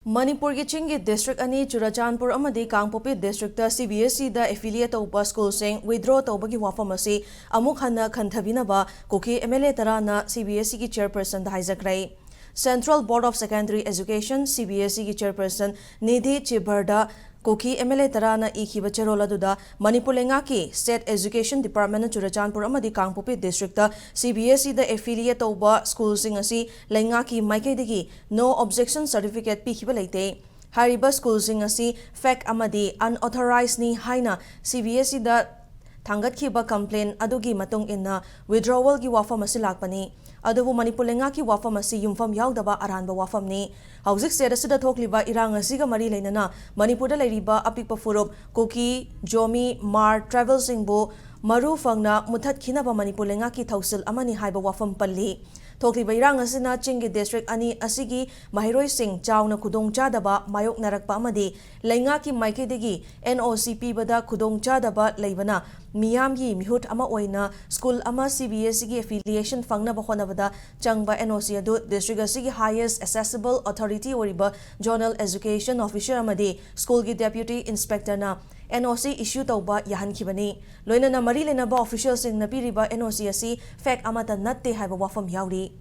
Manipur ki chingi district ani Churachandpur amadi Kangpopi district ta CBSE da affiliate tawba school sing withdraw tawba ki wafam asi amuk hanna khanthabina ba koki MLA tara na CBSE ki chairperson da haijakrai. Central Board of Secondary Education CBSE ki chairperson Nidhi Chibarda Koki MLA Tarana Ikiba Cherola Duda, Manipur Lengaki, State Education Department Churachandpur Amadi Kangpopi District CBSE the affiliate Oba School Singasi, Lengaki Maike Digi, no objection certificate Pikibalate. Hariba School Singasi, Fek Amadi, unauthorized ni Haina, CBSE the Tangat Kiba complaint Adugi Matung inna withdrawal ki wafam asilakpani. Adubu Manipur Lengaki wafam asi yumfam yaudaba aranba wafam ni. Hauzik Sedasida Tokliba Irang Asiga Mari Lenana, Manipur Lariba Apikpa Furup, Koki, Jomi, Mar, Travel Singbo, Maru Fangna, Mutat Kinaba Manipur Lengaki Tausil Amani Haiba Wafam Pali. Tokliba Irang Asina Chingi District Ani Asigi, Mahiroi Singh, Chawna Kudong Chadaba, Mayok Narakpa Amadi, Lengaki Maike Digi, NOCP Bada Kudong Chadaba, Laibana, Miyamgi, Mihut Ama Oina, School Ama CBSE affiliation Fangna Bahonabada, Changba NOC Adu, District Asigi highest accessible authority Oriba, Journal Education Officer Amadi, School Gi Deputy Inspector na NOC issue tauba yahan kibani. Loina na mari lenaba officials in napiriba NOC asi fact amata natte haiba wafam yauri.